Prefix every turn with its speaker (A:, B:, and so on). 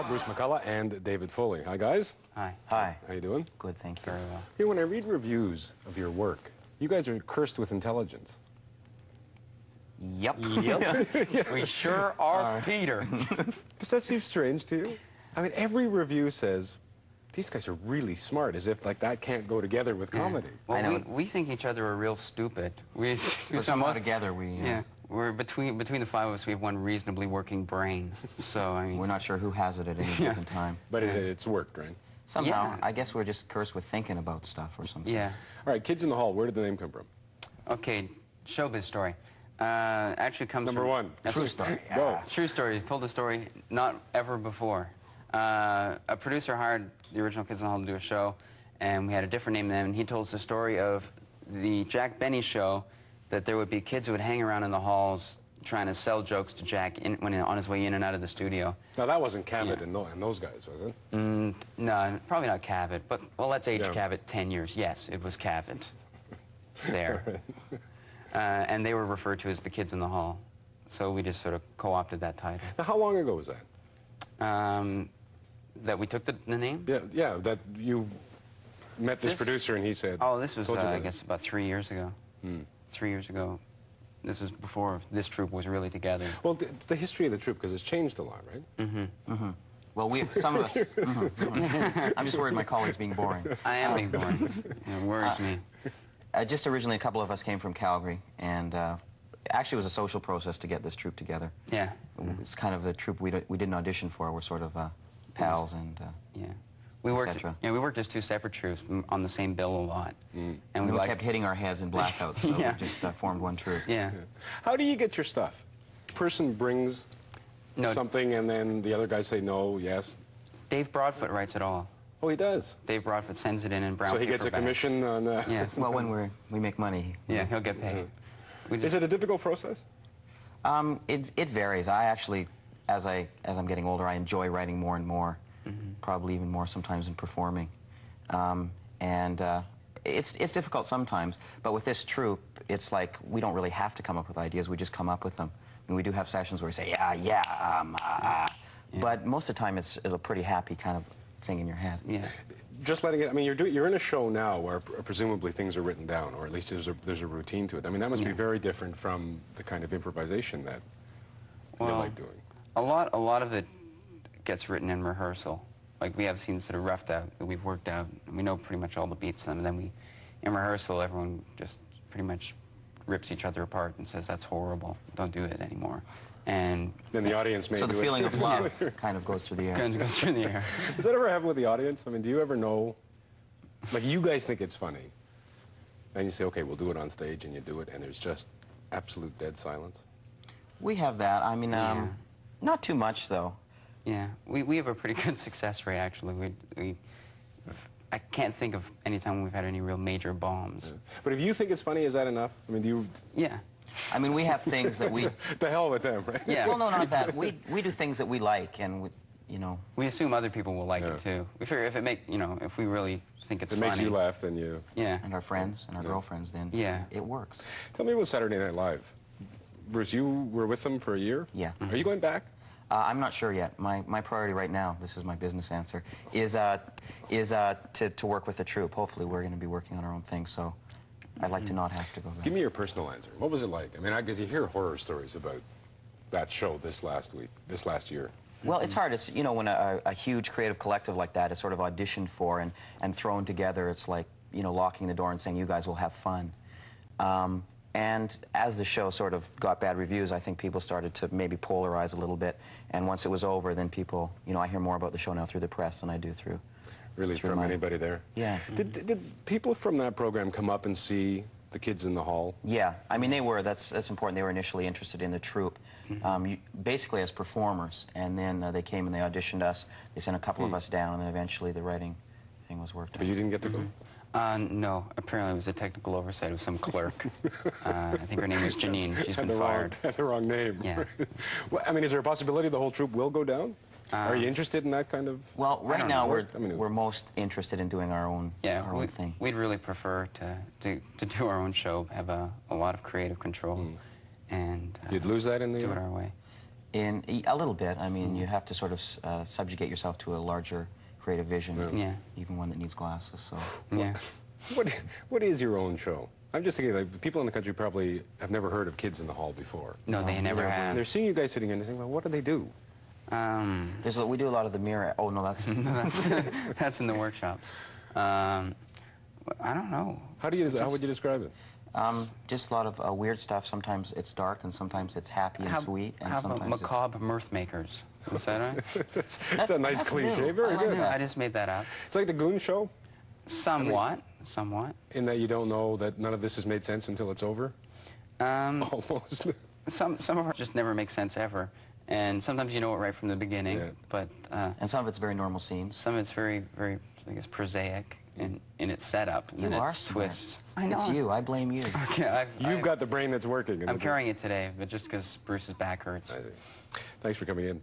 A: now, Bruce McCullough and David Foley. Hi, guys.
B: Hi.
C: Hi.
A: How you doing?
C: Good, thank you.
B: Very well.
A: Hey, when I read reviews of your work, you guys are cursed with intelligence.
C: Yep.
B: Yep. We sure are, Peter.
A: Does that seem strange to you? I mean, every review says, these guys are really smart, as if, like, that can't go together with comedy.
B: Well,
C: I know.
B: we think each other are real stupid.
C: But somehow together we...
B: Yeah. We're between the five of us, we have one reasonably working brain. So, I mean...
C: We're not sure who has it at any given time.
A: But it's worked, right?
C: Somehow,
B: Yeah.
C: I guess we're just cursed with thinking about stuff or something.
B: Yeah.
A: All right, Kids in the Hall, where did the name come from?
B: Okay, showbiz story. Actually comes
A: Number
B: from...
A: one.
B: That's
C: True story.
A: Go.
B: True story. Told the story not ever before. A producer hired the original Kids in the Hall to do a show, and we had a different name then, and he told us the story of the Jack Benny show, that there would be kids who would hang around in the halls trying to sell jokes to Jack on his way in and out of the studio.
A: Now, that wasn't Cabot and those guys, was it?
B: No, probably not Cabot, but, well, let's age
A: Yeah.
B: Cabot 10 years. Yes, it was Cabot. There. And they were referred to as the Kids in the Hall. So we just sort of co-opted that title.
A: Now, how long ago was that?
B: That we took the name?
A: Yeah, that you met this
B: This-
A: producer and he said...
B: Oh, this was,
A: told you about
B: I
A: it.
B: guess, about 3 years ago. 3 years ago. This was before this troupe was really together.
A: Well, the history of the troupe, because it's changed a lot, right?
C: Well, some of us... I'm just worried my colleague's being boring.
B: I am being born. It worries me.
C: Just originally, a couple of us came from Calgary, and actually it was a social process to get this troupe together.
B: Yeah.
C: It's kind of the troupe we didn't audition for. We're sort of pals and...
B: Yeah. We worked,
C: cetera.
B: yeah, we worked as two separate troupes on the same bill a lot. And
C: we kept hitting our heads in blackouts, so
B: Yeah.
C: we just formed one troupe.
B: Yeah.
A: How do you get your stuff? Person brings
B: No,
A: something and then the other guys say no, yes.
B: Dave Broadfoot writes it all.
A: Oh, he does.
B: Dave Broadfoot sends it in brown
A: So he gets a
B: paperbacks.
A: commission on...
B: Yes.
C: Well, when we make money...
B: Yeah, he'll get paid. We
A: Is
B: just,
A: it a difficult process?
C: It varies. I actually, as I'm getting older, I enjoy writing more and more, probably even more sometimes than performing. It's difficult sometimes, but with this troupe, it's like we don't really have to come up with ideas, we just come up with them. I mean, we do have sessions where we say, but most of the time it's a pretty happy kind of thing in your head.
B: yeah.
A: Just letting it... I mean, you're in a show now where presumably things are written down, or at least there's a routine to it. I mean, that must be very different from the kind of improvisation that you like doing.
B: A lot of it gets written in rehearsal. Like, we have scenes that are roughed out, that we've worked out, and we know pretty much all the beats, and then in rehearsal, everyone just pretty much rips each other apart and says, that's horrible, don't do it anymore. And
A: Then the audience may
C: So
A: do
C: the
A: it.
C: feeling of love kind of goes through the air.
B: goes through the air.
A: Does that ever happen with the audience? I mean, do you ever know... Like, you guys think it's funny, and you say, okay, we'll do it on stage, and you do it, and there's just absolute dead silence?
C: We have that. I mean,
B: Yeah.
C: not too much, though.
B: Yeah, we have a pretty good success rate, actually. I can't think of any time we've had any real major bombs.
A: But if you think it's funny, is that enough? I mean, do you...
B: Yeah.
C: I mean, we have things that we...
A: The hell with them, right?
B: Yeah.
C: Well, no, not that. We do things that we like, and you know...
B: We assume other people will like it, too. We figure if we really think it's
A: If it
B: funny...
A: makes you laugh, then you...
B: Yeah.
C: And our friends and our girlfriends, then
B: Yeah.
C: it works.
A: Tell me about Saturday Night Live. Bruce, you were with them for a year?
C: Yeah.
A: Are you going back?
C: I'm not sure yet. My priority right now, this is my business answer, is to work with the troupe. Hopefully we're going to be working on our own thing, so I'd like to not have to go back.
A: Give me your personal answer. What was it like? I mean, because you hear horror stories about that show this last year.
C: Well, it's hard. It's, you know, when a huge creative collective like that is sort of auditioned for and thrown together, it's like, you know, locking the door and saying, you guys will have fun. And as the show sort of got bad reviews, I think people started to maybe polarize a little bit. And once it was over, then people, you know, I hear more about the show now through the press than I do through...
A: Really,
C: through
A: from anybody there?
C: Yeah.
A: Did people from that program come up and see the Kids in the Hall?
C: Yeah, I mean, they were, that's important. They were initially interested in the troupe, basically as performers. And then they came and they auditioned us. They sent a couple of us down, and then eventually the writing thing was worked out.
A: But you didn't get to go?
B: No, apparently it was a technical oversight of some clerk. I think her name was Janine. She's been fired.
A: Had the wrong name.
B: Yeah.
A: Well, I mean, is there a possibility the whole troupe will go down? Are you interested in that kind of...
C: Well, right now
A: know.
C: we're most interested in doing our own thing.
B: We'd really prefer to do our own show, have a lot of creative control, and
A: You'd lose that in the...
B: do it our way.
C: A little bit. I mean, you have to sort of subjugate yourself to a larger creative vision.
B: Yeah.
C: Even one that needs glasses. So.
B: Yeah.
A: What is your own show? I'm just thinking, like, people in the country probably have never heard of Kids in the Hall before.
B: No, they never have.
A: They're seeing you guys sitting here and they think, well, what do they do?
C: We do a lot of the mirror. Oh no, that's
B: that's in the workshops. I don't know.
A: How would you describe it?
C: just a lot of weird stuff. Sometimes it's dark, and sometimes it's happy and sweet, and
B: how
C: sometimes
B: about macabre mirth makers? Is that right?
A: That's a nice cliche.
C: new.
A: Very good.
B: I just made that up.
A: It's like the Goon Show,
B: Somewhat. Somewhat.
A: in that you don't know that none of this has made sense until it's over. Almost.
B: Some of it just never makes sense ever. And sometimes you know it right from the beginning,
A: Yeah.
B: but
C: And some of it's very normal scenes.
B: some of it's very, very, I guess, prosaic in its setup.
C: You
B: and
C: are
B: its twists.
C: smart. It's you. I blame you.
B: Yeah,
A: You've got the brain that's working.
B: I'm carrying it today, but just because Bruce's back hurts.
A: I see. Thanks for coming in.